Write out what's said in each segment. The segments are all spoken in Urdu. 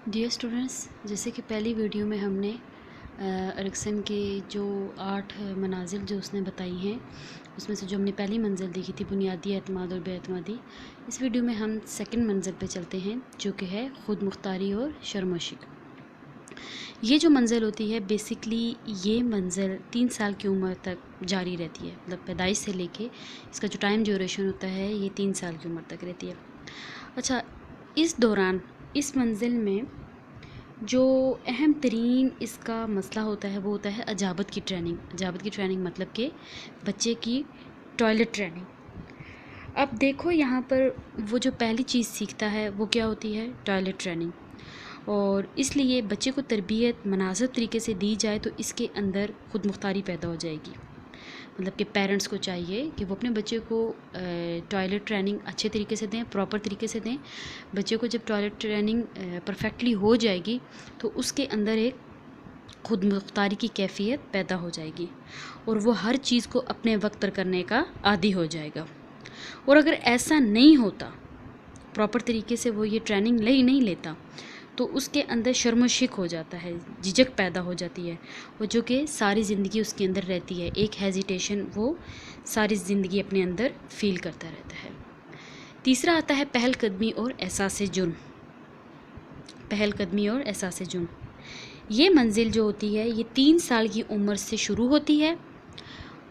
ڈیئر اسٹوڈنٹس، جیسے کہ پہلی ویڈیو میں ہم نے ارکسن کے جو 8 منازل جو اس نے بتائی ہیں، اس میں سے جو ہم نے پہلی منزل دیکھی تھی بنیادی اعتماد اور بے اعتمادی، اس ویڈیو میں ہم سیکنڈ منزل پہ چلتے ہیں جو کہ ہے خود مختاری اور شرم و شک۔ یہ جو منزل ہوتی ہے بیسکلی یہ منزل 3 سال کی عمر تک جاری رہتی ہے، مطلب پیدائش سے لے کے اس کا جو ٹائم ڈیوریشن ہوتا ہے یہ 3 سال کی عمر تک رہتی ہے۔ اچھا، اس دوران اس منزل میں جو اہم ترین اس کا مسئلہ ہوتا ہے وہ ہوتا ہے اجابت کی ٹریننگ۔ اجابت کی ٹریننگ مطلب کہ بچے کی ٹوائلٹ ٹریننگ۔ اب دیکھو یہاں پر وہ جو پہلی چیز سیکھتا ہے وہ کیا ہوتی ہے؟ Toilet training. اور اس لیے بچے کو تربیت مناسب طریقے سے دی جائے تو اس کے اندر خود مختاری پیدا ہو جائے گی۔ مطلب کہ پیرنٹس کو چاہیے کہ وہ اپنے بچے کو ٹوائلٹ ٹریننگ اچھے طریقے سے دیں، پراپر طریقے سے دیں۔ بچے کو جب ٹوائلٹ ٹریننگ پرفیکٹلی ہو جائے گی تو اس کے اندر ایک خود مختاری کی کیفیت پیدا ہو جائے گی اور وہ ہر چیز کو اپنے وقت پر کرنے کا عادی ہو جائے گا۔ اور اگر ایسا نہیں ہوتا، پراپر طریقے سے وہ یہ ٹریننگ نہیں لیتا، تو اس کے اندر شرم و شک ہو جاتا ہے، جھجک پیدا ہو جاتی ہے، وہ جو کہ ساری زندگی اس کے اندر رہتی ہے، ایک ہیزیٹیشن وہ ساری زندگی اپنے اندر فیل کرتا رہتا ہے۔ تیسرا آتا ہے پہل قدمی اور احساس جرم۔ پہل قدمی اور احساس جرم، یہ منزل جو ہوتی ہے یہ 3 سال کی عمر سے شروع ہوتی ہے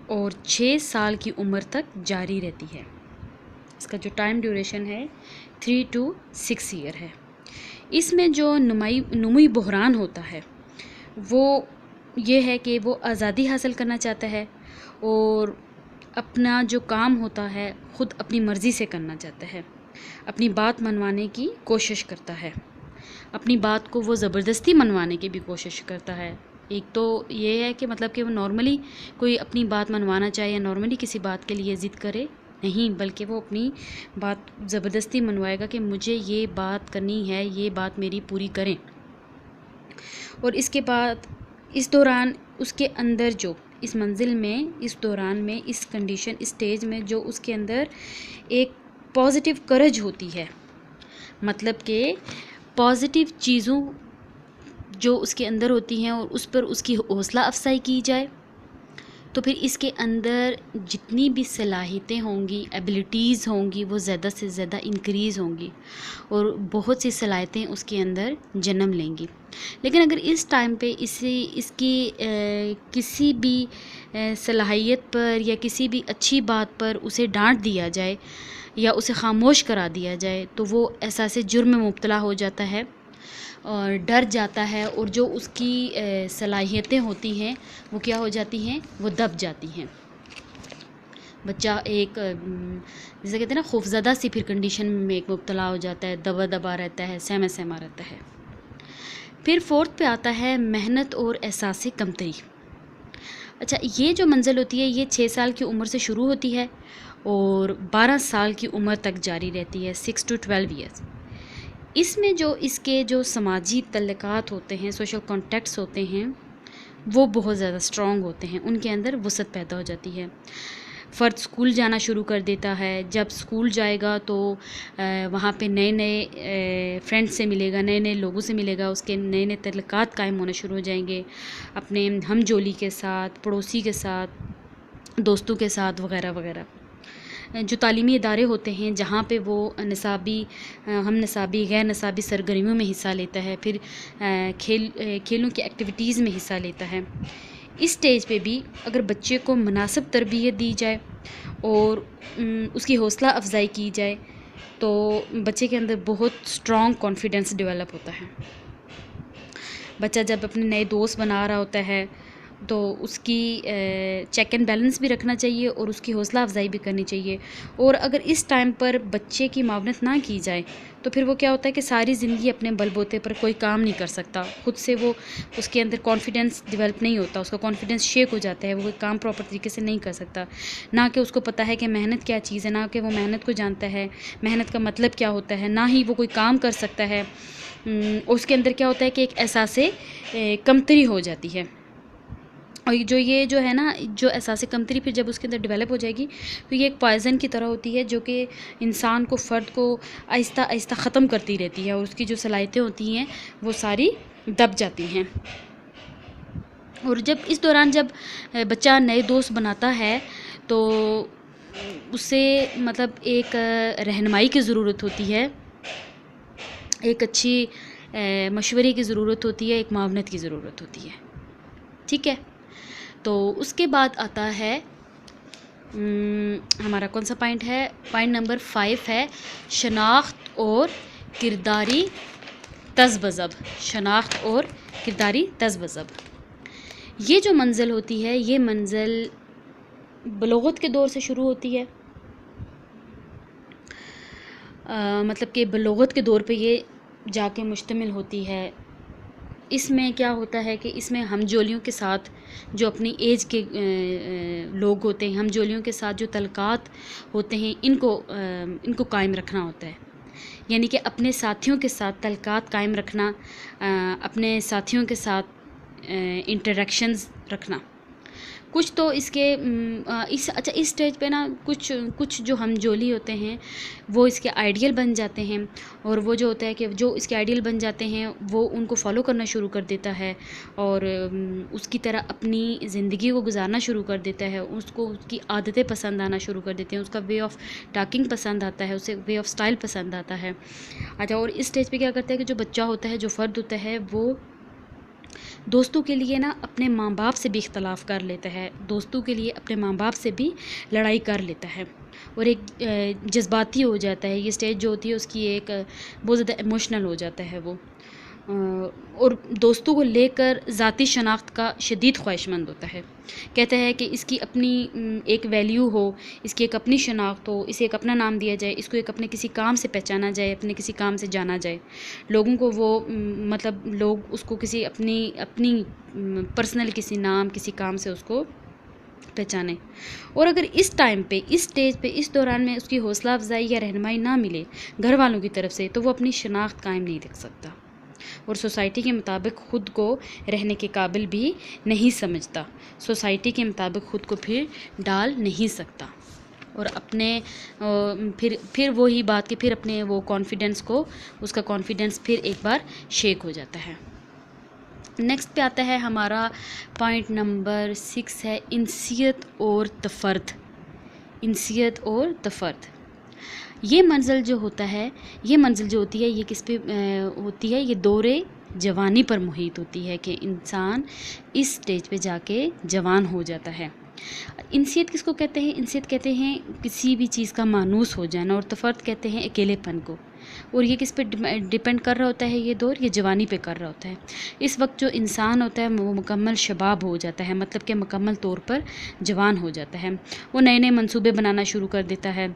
اور 6 سال کی عمر تک جاری رہتی ہے۔ اس کا جو ٹائم ڈیوریشن ہے 3 to 6 ایئر ہے۔ اس میں جو نموئی بحران ہوتا ہے وہ یہ ہے کہ وہ آزادی حاصل کرنا چاہتا ہے اور اپنا جو کام ہوتا ہے خود اپنی مرضی سے کرنا چاہتا ہے، اپنی بات منوانے کی کوشش کرتا ہے، اپنی بات کو وہ زبردستی منوانے کی بھی کوشش کرتا ہے۔ ایک تو یہ ہے کہ مطلب کہ وہ نارملی کوئی اپنی بات منوانا چاہے یا نارملی کسی بات کے لیے ضد کرے نہیں، بلکہ وہ اپنی بات زبردستی منوائے گا کہ مجھے یہ بات کرنی ہے، یہ بات میری پوری کریں۔ اور اس کے بعد اس دوران اس کے اندر جو اس منزل میں اس دوران میں اس کنڈیشن اسٹیج میں جو اس کے اندر ایک پازیٹیو کرج ہوتی ہے، مطلب کہ پازیٹیو چیزوں جو اس کے اندر ہوتی ہیں اور اس پر اس کی حوصلہ افزائی کی جائے تو پھر اس کے اندر جتنی بھی صلاحیتیں ہوں گی، ایبلٹیز ہوں گی، وہ زیادہ سے زیادہ انکریز ہوں گی اور بہت سی صلاحیتیں اس کے اندر جنم لیں گی۔ لیکن اگر اس ٹائم پہ اس کی کسی بھی صلاحیت پر یا کسی بھی اچھی بات پر اسے ڈانٹ دیا جائے یا اسے خاموش کرا دیا جائے تو وہ احساس جرم میں مبتلا ہو جاتا ہے اور ڈر جاتا ہے، اور جو اس کی صلاحیتیں ہوتی ہیں وہ کیا ہو جاتی ہیں؟ وہ دب جاتی ہیں۔ بچہ ایک جیسے کہتے ہیں نا خوفزدہ سی پھر کنڈیشن میں ایک مبتلا ہو جاتا ہے، دبا رہتا ہے، سہما رہتا ہے۔ پھر 4 پہ آتا ہے محنت اور احساس کمتری۔ اچھا، یہ جو منزل ہوتی ہے یہ 6 سال کی عمر سے شروع ہوتی ہے اور 12 سال کی عمر تک جاری رہتی ہے، 6 to 12 ایئرس۔ اس میں جو اس کے جو سماجی تعلقات ہوتے ہیں، سوشل کانٹیکٹس ہوتے ہیں، وہ بہت زیادہ اسٹرانگ ہوتے ہیں، ان کے اندر وسعت پیدا ہو جاتی ہے۔ فرد اسکول جانا شروع کر دیتا ہے، جب اسکول جائے گا تو وہاں پہ نئے فرینڈ سے ملے گا، نئے لوگوں سے ملے گا، اس کے نئے تعلقات قائم ہونے شروع ہو جائیں گے، اپنے ہم جولی کے ساتھ، پڑوسی کے ساتھ، دوستوں کے ساتھ وغیرہ وغیرہ۔ جو تعلیمی ادارے ہوتے ہیں جہاں پہ وہ نصابی، ہم نصابی، غیر نصابی سرگرمیوں میں حصہ لیتا ہے، پھر کھیلوں کی ایکٹیویٹیز میں حصہ لیتا ہے، اس سٹیج پہ بھی اگر بچے کو مناسب تربیت دی جائے اور اس کی حوصلہ افزائی کی جائے تو بچے کے اندر بہت اسٹرانگ کانفیڈنس ڈیولپ ہوتا ہے۔ بچہ جب اپنے نئے دوست بنا رہا ہوتا ہے تو اس کی چیک اینڈ بیلنس بھی رکھنا چاہیے اور اس کی حوصلہ افزائی بھی کرنی چاہیے، اور اگر اس ٹائم پر بچے کی معاونت نہ کی جائے تو پھر وہ کیا ہوتا ہے کہ ساری زندگی اپنے بل بوتے پر کوئی کام نہیں کر سکتا، خود سے وہ اس کے اندر کانفیڈنس ڈیولپ نہیں ہوتا، اس کا کانفیڈنس شیک ہو جاتا ہے، وہ کوئی کام پراپر طریقے سے نہیں کر سکتا، نہ کہ اس کو پتہ ہے کہ محنت کیا چیز ہے، نہ کہ وہ محنت کو جانتا ہے، محنت کا مطلب کیا ہوتا ہے، نہ ہی وہ کوئی کام کر سکتا ہے۔ اس کے اندر کیا ہوتا ہے کہ ایک احساس کمتری ہو جاتی ہے اور یہ جو ہے نا جو احساس کمتری پھر جب اس کے اندر ڈیولپ ہو جائے گی تو یہ ایک پوائزن کی طرح ہوتی ہے جو کہ انسان کو فرد کو آہستہ آہستہ ختم کرتی رہتی ہے اور اس کی جو صلاحیتیں ہوتی ہیں وہ ساری دب جاتی ہیں۔ اور جب اس دوران جب بچہ نئے دوست بناتا ہے تو اسے مطلب ایک رہنمائی کی ضرورت ہوتی ہے، ایک اچھی مشورے کی ضرورت ہوتی ہے، ایک معاونت کی ضرورت ہوتی ہے، ٹھیک ہے۔ تو اس کے بعد آتا ہے ہمارا کون سا پوائنٹ ہے، پوائنٹ نمبر 5 ہے شناخت اور کرداری تذبذب، شناخت اور کرداری تذبذب۔ یہ جو منزل ہوتی ہے یہ منزل بلوغت کے دور سے شروع ہوتی ہے، مطلب کہ بلوغت کے دور پہ یہ جا کے مشتمل ہوتی ہے۔ اس میں کیا ہوتا ہے کہ اس میں ہم جولیوں کے ساتھ جو اپنی ایج کے لوگ ہوتے ہیں، ہم جولیوں کے ساتھ جو تعلقات ہوتے ہیں ان کو قائم رکھنا ہوتا ہے، یعنی کہ اپنے ساتھیوں کے ساتھ تعلقات قائم رکھنا، اپنے ساتھیوں کے ساتھ انٹریکشنز رکھنا۔ کچھ تو اس کے اس اسٹیج پہ نا کچھ جو ہم جولی ہوتے ہیں وہ اس کے آئیڈیل بن جاتے ہیں، اور وہ جو ہوتا ہے کہ جو اس کے آئیڈیل بن جاتے ہیں وہ ان کو فالو کرنا شروع کر دیتا ہے اور اس کی طرح اپنی زندگی کو گزارنا شروع کر دیتا ہے، اس کو اس کی عادتیں پسند آنا شروع کر دیتے ہیں، اس کا وے آف ٹاکنگ پسند آتا ہے، اسے وے آف سٹائل پسند آتا ہے۔ اچھا، اور اس اسٹیج پہ کیا کرتا ہے کہ جو بچہ ہوتا ہے، جو فرد ہوتا ہے، وہ دوستوں کے لیے نا اپنے ماں باپ سے بھی اختلاف کر لیتا ہے، دوستوں کے لیے اپنے ماں باپ سے بھی لڑائی کر لیتا ہے اور ایک جذباتی ہو جاتا ہے۔ یہ سٹیج جو ہوتی ہے اس کی ایک بہت زیادہ ایموشنل ہو جاتا ہے وہ، اور دوستوں کو لے کر ذاتی شناخت کا شدید خواہش مند ہوتا ہے۔ کہتا ہے کہ اس کی اپنی ایک ویلیو ہو، اس کی ایک اپنی شناخت ہو، اسے ایک اپنا نام دیا جائے، اس کو ایک اپنے کسی کام سے پہچانا جائے، اپنے کسی کام سے جانا جائے، لوگوں کو وہ مطلب لوگ اس کو کسی اپنی پرسنل کسی نام کسی کام سے اس کو پہچانے۔ اور اگر اس ٹائم پہ، اس سٹیج پہ، اس دوران میں اس کی حوصلہ افزائی یا رہنمائی نہ ملے گھر والوں کی طرف سے تو وہ اپنی شناخت قائم نہیں رکھ سکتا اور سوسائٹی کے مطابق خود کو رہنے کے قابل بھی نہیں سمجھتا، سوسائٹی کے مطابق خود کو پھر ڈال نہیں سکتا، اور اپنے پھر وہی بات کہ پھر اپنے وہ کانفیڈنس کو، اس کا کانفیڈنس پھر ایک بار شیک ہو جاتا ہے۔ نیکسٹ پہ آتا ہے ہمارا پوائنٹ نمبر 6 ہے انسیت اور تفرد، انسیت اور تفرد۔ یہ منزل جو ہوتا ہے، یہ منزل جو ہوتی ہے یہ کس پہ ہوتی ہے؟ یہ دور جوانی پر محیط ہوتی ہے کہ انسان اس سٹیج پہ جا کے جوان ہو جاتا ہے۔ انسیت کس کو کہتے ہیں؟ انسیت کہتے ہیں کسی بھی چیز کا مانوس ہو جانا، اور تفرد کہتے ہیں اکیلے پن کو، اور یہ کس پہ ڈیپینڈ کر رہا ہوتا ہے؟ یہ دور یہ جوانی پہ کر رہا ہوتا ہے۔ اس وقت جو انسان ہوتا ہے وہ مکمل شباب ہو جاتا ہے، مطلب کہ مکمل طور پر جوان ہو جاتا ہے، وہ نئے نئے منصوبے بنانا شروع کر دیتا ہے،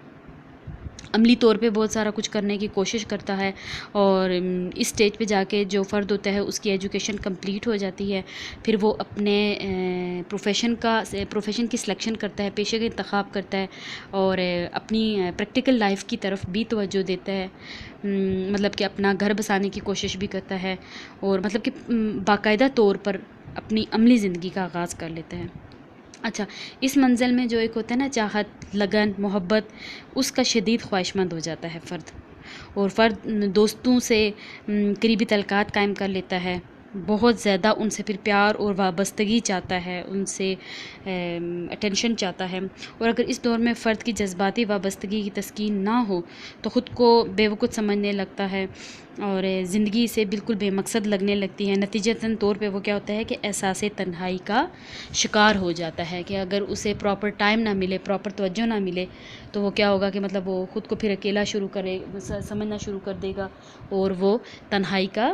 عملی طور پہ بہت سارا کچھ کرنے کی کوشش کرتا ہے، اور اس سٹیج پہ جا کے جو فرد ہوتا ہے اس کی ایجوکیشن کمپلیٹ ہو جاتی ہے، پھر وہ اپنے پروفیشن کی سلیکشن کرتا ہے، پیشے کا انتخاب کرتا ہے، اور اپنی پریکٹیکل لائف کی طرف بھی توجہ دیتا ہے، مطلب کہ اپنا گھر بسانے کی کوشش بھی کرتا ہے، اور مطلب کہ باقاعدہ طور پر اپنی عملی زندگی کا آغاز کر لیتا ہے۔ اچھا، اس منزل میں جو ایک ہوتا ہے نا چاہت، لگن، محبت، اس کا شدید خواہش مند ہو جاتا ہے فرد، اور فرد دوستوں سے قریبی تعلقات قائم کر لیتا ہے، بہت زیادہ ان سے پھر پیار اور وابستگی چاہتا ہے، ان سے اٹینشن چاہتا ہے، اور اگر اس دور میں فرد کی جذباتی وابستگی کی تسکین نہ ہو تو خود کو بے وقوف سمجھنے لگتا ہے اور زندگی سے بالکل بے مقصد لگنے لگتی ہے۔ نتیجتاً طور پہ وہ کیا ہوتا ہے کہ احساس تنہائی کا شکار ہو جاتا ہے، کہ اگر اسے پراپر ٹائم نہ ملے، پراپر توجہ نہ ملے تو وہ کیا ہوگا کہ مطلب وہ خود کو پھر اکیلا سمجھنا شروع کر دے گا، اور وہ تنہائی کا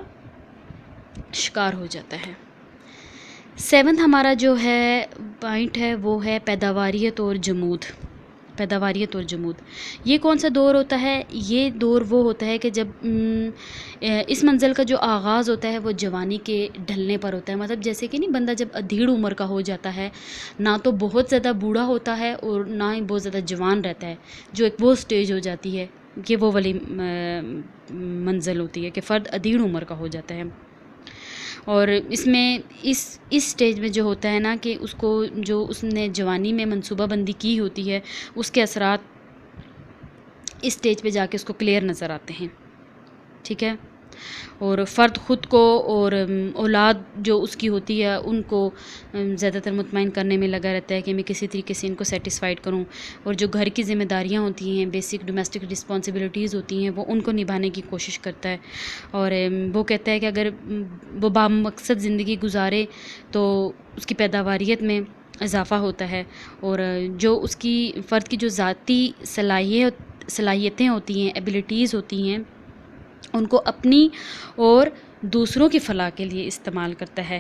شکار ہو جاتا ہے۔ 7 ہمارا جو ہے پوائنٹ ہے وہ ہے پیداواریت اور جمود، پیداواریت اور جمود۔ یہ کون سا دور ہوتا ہے؟ یہ دور وہ ہوتا ہے کہ جب اس منزل کا جو آغاز ہوتا ہے وہ جوانی کے ڈھلنے پر ہوتا ہے، مطلب جیسے کہ نہیں بندہ جب ادھیڑ عمر کا ہو جاتا ہے، نہ تو بہت زیادہ بوڑھا ہوتا ہے اور نہ ہی بہت زیادہ جوان رہتا ہے، جو ایک وہ سٹیج ہو جاتی ہے، یہ وہ والی منزل ہوتی ہے کہ فرد ادھیڑ عمر کا ہو جاتا ہے، اور اس میں اس سٹیج میں جو ہوتا ہے نا کہ اس کو جو اس نے جوانی میں منصوبہ بندی کی ہوتی ہے اس کے اثرات اس سٹیج پہ جا کے اس کو کلیئر نظر آتے ہیں. ٹھیک ہے. اور فرد خود کو اور اولاد جو اس کی ہوتی ہے ان کو زیادہ تر مطمئن کرنے میں لگا رہتا ہے کہ میں کسی طریقے سے ان کو سیٹسفائیڈ کروں، اور جو گھر کی ذمہ داریاں ہوتی ہیں، بیسک ڈومیسٹک رسپانسبلٹیز ہوتی ہیں، وہ ان کو نبھانے کی کوشش کرتا ہے. اور وہ کہتا ہے کہ اگر وہ بامقصد زندگی گزارے تو اس کی پیداواریت میں اضافہ ہوتا ہے، اور جو اس کی فرد کی جو ذاتی صلاحیتیں ہوتی ہیں، ایبلٹیز ہوتی ہیں، ان کو اپنی اور دوسروں کی فلاح کے لیے استعمال کرتا ہے.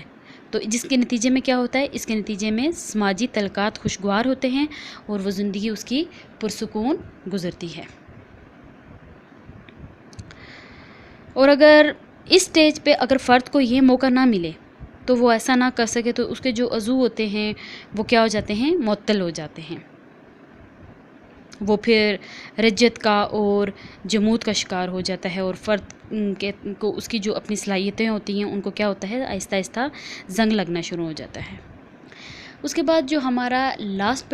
تو جس کے نتیجے میں کیا ہوتا ہے، اس کے نتیجے میں سماجی تعلقات خوشگوار ہوتے ہیں اور وہ زندگی اس کی پرسکون گزرتی ہے. اور اگر اس سٹیج پہ اگر فرد کو یہ موقع نہ ملے تو وہ ایسا نہ کر سکے تو اس کے جو عضو ہوتے ہیں وہ کیا ہو جاتے ہیں، معطل ہو جاتے ہیں. وہ پھر رجت کا اور جمود کا شکار ہو جاتا ہے، اور فرد کو اس کی جو اپنی صلاحیتیں ہوتی ہیں ان کو کیا ہوتا ہے، آہستہ آہستہ زنگ لگنا شروع ہو جاتا ہے. اس کے بعد جو ہمارا لاسٹ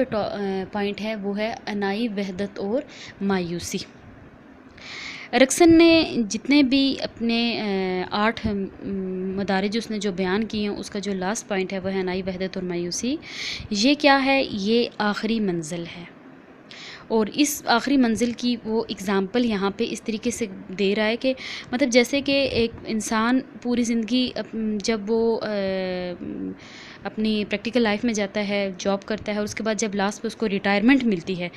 پوائنٹ ہے وہ ہے عنائی وحدت اور مایوسی. ارکسن نے جتنے بھی اپنے 8 مدارج اس نے جو بیان کیے ہیں، اس کا جو لاسٹ پوائنٹ ہے وہ ہے عنائی وحدت اور مایوسی. یہ کیا ہے، یہ آخری منزل ہے، اور اس آخری منزل کی وہ اگزامپل یہاں پہ اس طریقے سے دے رہا ہے کہ مطلب جیسے کہ ایک انسان پوری زندگی جب وہ اپنی پریکٹیکل لائف میں جاتا ہے، جاب کرتا ہے، اور اس کے بعد جب لاسٹ پہ اس کو ریٹائرمنٹ ملتی ہے،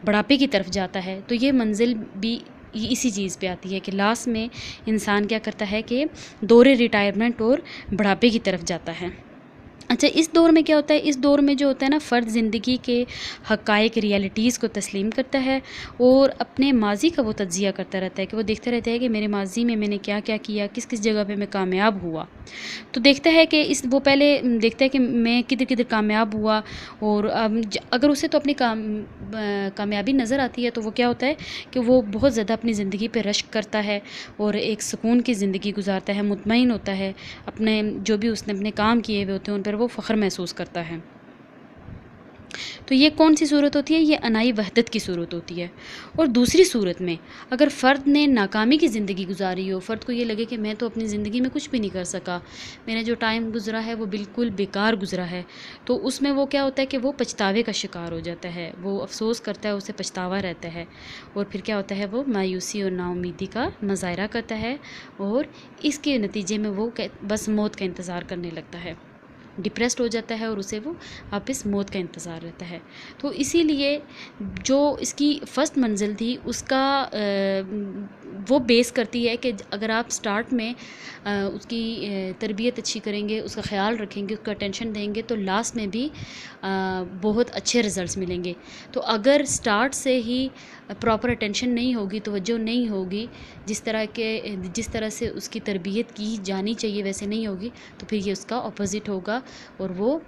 بڑھاپے کی طرف جاتا ہے، تو یہ منزل بھی اسی چیز پہ آتی ہے کہ لاسٹ میں انسان کیا کرتا ہے کہ دور ریٹائرمنٹ اور بڑھاپے کی طرف جاتا ہے. اچھا، اس دور میں کیا ہوتا ہے، اس دور میں جو ہوتا ہے نا، فرد زندگی کے حقائق، ریالٹیز کو تسلیم کرتا ہے اور اپنے ماضی کا وہ تجزیہ کرتا رہتا ہے کہ وہ دیکھتا رہتا ہے کہ میرے ماضی میں میں نے کیا کیا کیا، کس کس جگہ پہ میں کامیاب ہوا. تو دیکھتا ہے کہ وہ پہلے دیکھتا ہے کہ میں کدھر کدھر کامیاب ہوا، اور اگر اسے تو اپنی کامیابی نظر آتی ہے تو وہ کیا ہوتا ہے کہ وہ بہت زیادہ اپنی زندگی پہ رشک کرتا ہے اور ایک سکون کی زندگی گزارتا ہے، مطمئن ہوتا ہے، اپنے جو بھی اس نے اپنے کام کیے ہوئے ہوتے ہیں ان پر وہ فخر محسوس کرتا ہے. تو یہ کون سی صورت ہوتی ہے، یہ عنائی وحدت کی صورت ہوتی ہے. اور دوسری صورت میں اگر فرد نے ناکامی کی زندگی گزاری ہو، فرد کو یہ لگے کہ میں تو اپنی زندگی میں کچھ بھی نہیں کر سکا، میرا جو ٹائم گزرا ہے وہ بالکل بیکار گزرا ہے، تو اس میں وہ کیا ہوتا ہے کہ وہ پچھتاوے کا شکار ہو جاتا ہے، وہ افسوس کرتا ہے، اسے پچھتاوا رہتا ہے، اور پھر کیا ہوتا ہے، وہ مایوسی اور نا امیدی کا مظاہرہ کرتا ہے، اور اس کے نتیجے میں وہ بس موت کا انتظار کرنے لگتا ہے، ڈپریسڈ ہو جاتا ہے، اور اسے وہ واپس موت کا انتظار رہتا ہے. تو اسی لیے جو اس کی فرسٹ منزل تھی اس کا وہ بیس کرتی ہے کہ اگر آپ سٹارٹ میں اس کی تربیت اچھی کریں گے، اس کا خیال رکھیں گے، اس کا اٹینشن دیں گے، تو لاسٹ میں بھی بہت اچھے رزلٹس ملیں گے. تو اگر سٹارٹ سے ہی پراپر اٹینشن نہیں ہوگی، توجہ نہیں ہوگی، جس طرح سے اس کی تربیت کی جانی چاہیے ویسے نہیں ہوگی، تو پھر یہ اس کا اپوزٹ ہوگا، اور وہ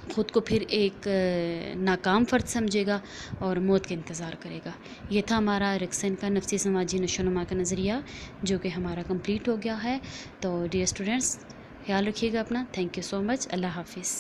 خود کو پھر ایک ناکام فرد سمجھے گا اور موت کا انتظار کرے گا. یہ تھا ہمارا ارکسن کا نفسی سماجی نشو و نما کا نظریہ، جو کہ ہمارا کمپلیٹ ہو گیا ہے. تو ڈیئر اسٹوڈنٹس، خیال رکھیے گا اپنا. تھینک یو سو مچ. اللہ حافظ.